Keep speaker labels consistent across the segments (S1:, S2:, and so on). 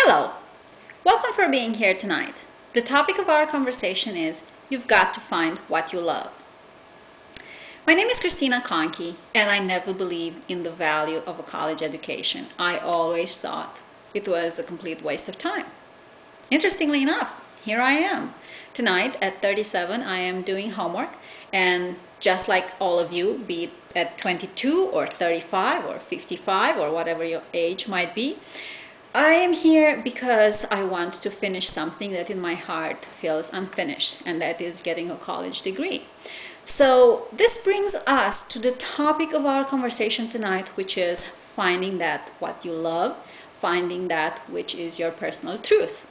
S1: Hello! Welcome for being here tonight. The topic of our conversation is You've Got to Find What You Love. My name is CConchi, and I never believed in the value of a college education. I always thought it was a complete waste of time. Interestingly enough, here I am. Tonight at 37, I am doing homework, and just like all of you, be it at 22 or 35 or 55 or whatever your age might be, I am here because I want to finish something that in my heart feels unfinished, and that is getting a college degree. So this brings us to the topic of our conversation tonight, which is finding that what you love, finding that which is your personal truth.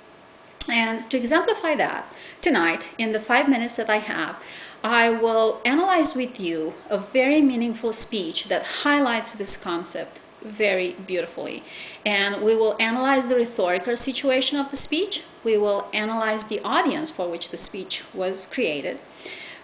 S1: And to exemplify that, tonight, in the 5 minutes that I have, I will analyze with you a very meaningful speech that highlights this concept very beautifully. And we will analyze the rhetorical situation of the speech. We will analyze the audience for which the speech was created.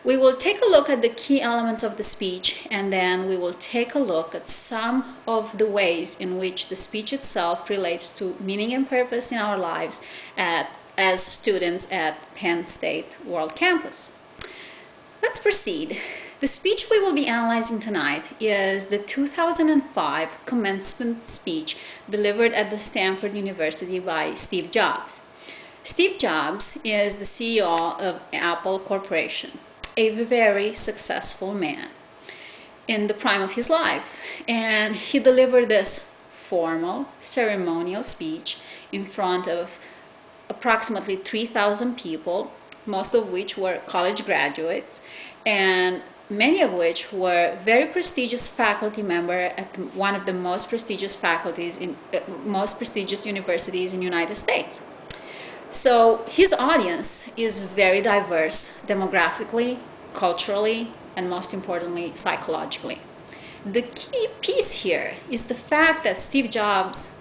S1: We will take a look at the key elements of the speech, and then we will take a look at some of the ways in which the speech itself relates to meaning and purpose in our lives as students at Penn State World Campus. Let's proceed. The speech we will be analyzing tonight is the 2005 commencement speech delivered at the Stanford University by Steve Jobs. Steve Jobs is the CEO of Apple Corporation, a very successful man in the prime of his life, and he delivered this formal, ceremonial speech in front of approximately 3,000 people, most of which were college graduates, and many of which were very prestigious faculty members at one of the most prestigious universities in the United States. So his audience is very diverse demographically, culturally, and most importantly, psychologically. The key piece here is the fact that Steve Jobs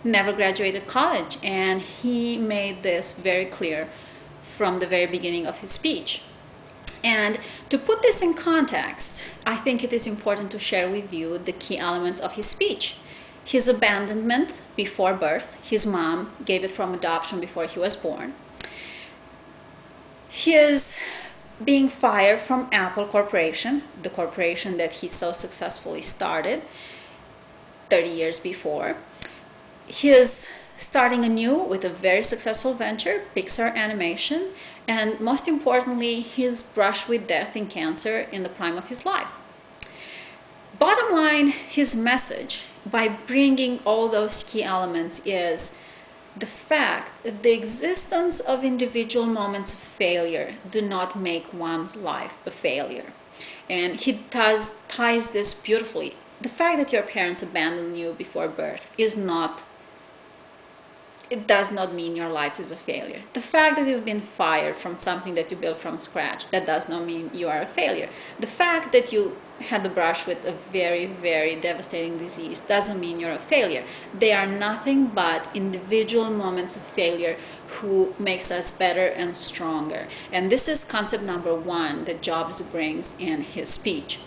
S1: never graduated college, and he made this very clear from the very beginning of his speech. And to put this in context, I think it is important to share with you the key elements of his speech. His abandonment before birth, his mom gave it from adoption before he was born. His being fired from Apple Corporation, the corporation that he so successfully started 30 years before. His starting anew with a very successful venture, Pixar Animation, and most importantly, his brush with death and cancer in the prime of his life. Bottom line, his message, by bringing all those key elements, is the fact that the existence of individual moments of failure do not make one's life a failure. And he ties this beautifully. The fact that your parents abandoned you before birth it does not mean your life is a failure. The fact that you've been fired from something that you built from scratch, that does not mean you are a failure. The fact that you had to brush with a very, very devastating disease doesn't mean you're a failure. They are nothing but individual moments of failure who makes us better and stronger. And this is concept number one that Jobs brings in his speech.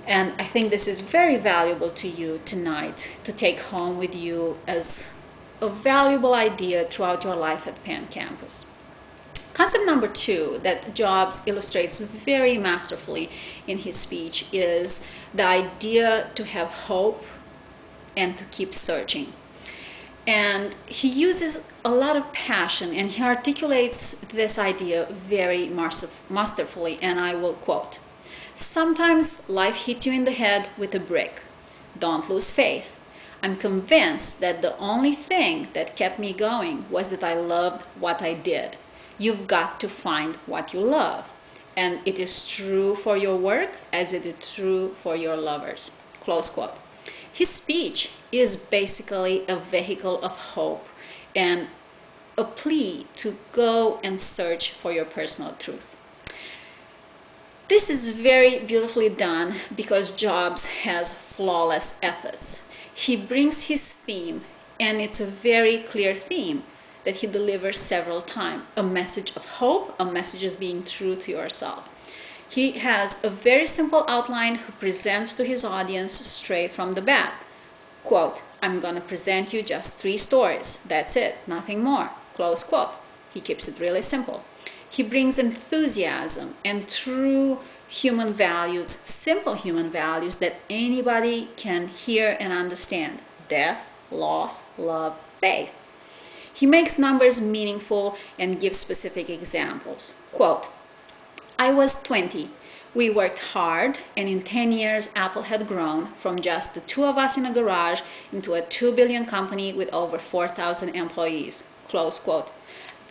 S1: And I think this is very valuable to you tonight to take home with you as a valuable idea throughout your life at Penn campus. Concept number two that Jobs illustrates very masterfully in his speech is the idea to have hope and to keep searching. And he uses a lot of passion, and he articulates this idea very masterfully, and I will quote, "Sometimes life hits you in the head with a brick. Don't lose faith. I'm convinced that the only thing that kept me going was that I loved what I did. You've got to find what you love. And it is true for your work as it is true for your lovers." Close quote. His speech is basically a vehicle of hope and a plea to go and search for your personal truth. This is very beautifully done because Jobs has flawless ethics. He brings his theme, and it's a very clear theme that he delivers several times. A message of hope, a message of being true to yourself. He has a very simple outline who presents to his audience straight from the bat. Quote, I'm going to present you just 3 stories. That's it, nothing more. Close quote. He keeps it really simple. He brings enthusiasm and true human values, simple human values that anybody can hear and understand. Death, loss, love, faith. He makes numbers meaningful and gives specific examples. Quote, I was 20. We worked hard, and in 10 years, Apple had grown from just the 2 of us in a garage into a 2 billion company with over 4,000 employees. Close quote.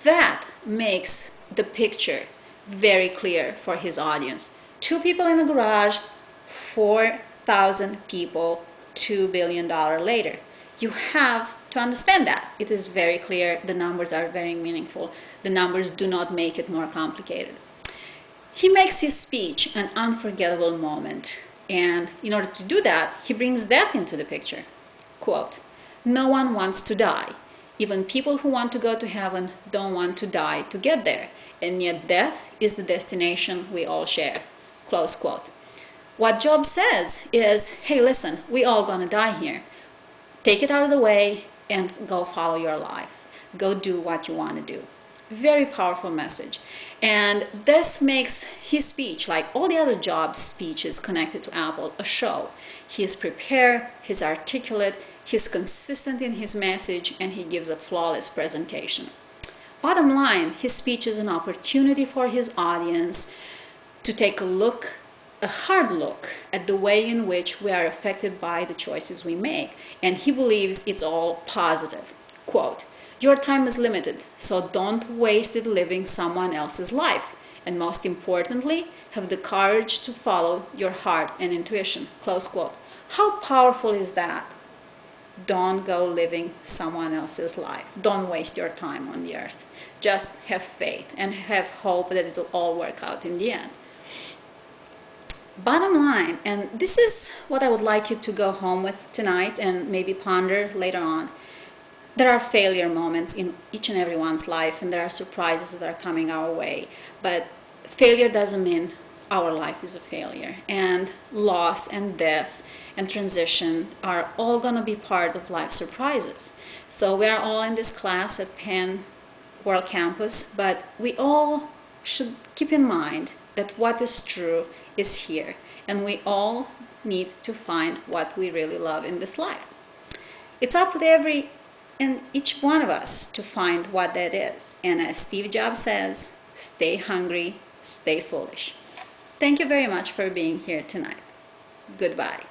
S1: That makes the picture very clear for his audience. 2 people in a garage, 4,000 people, $2 billion later. You have to understand that. It is very clear. The numbers are very meaningful. The numbers do not make it more complicated. He makes his speech an unforgettable moment, and in order to do that, he brings death into the picture. Quote, no one wants to die. Even people who want to go to heaven don't want to die to get there, and yet death is the destination we all share. Close quote. What Job says is, hey, listen, we all gonna die here. Take it out of the way and go follow your life. Go do what you want to do. Very powerful message. And this makes his speech, like all the other Jobs speeches connected to Apple, a show. He is prepared, he's articulate, he's consistent in his message, and he gives a flawless presentation. Bottom line, his speech is an opportunity for his audience to take a hard look at the way in which we are affected by the choices we make. And he believes it's all positive. Quote, your time is limited, so don't waste it living someone else's life. And most importantly, have the courage to follow your heart and intuition. Close quote. How powerful is that? Don't go living someone else's life. Don't waste your time on the earth. Just have faith and have hope that it will all work out in the end. Bottom line, and this is what I would like you to go home with tonight and maybe ponder later on. There are failure moments in each and everyone's life, and there are surprises that are coming our way. But failure doesn't mean our life is a failure. And loss and death and transition are all going to be part of life's surprises. So we are all in this class at Penn World Campus, but we all should keep in mind that what is true is here. And we all need to find what we really love in this life. It's up to every and each one of us to find what that is. And as Steve Jobs says, stay hungry, stay foolish. Thank you very much for being here tonight. Goodbye.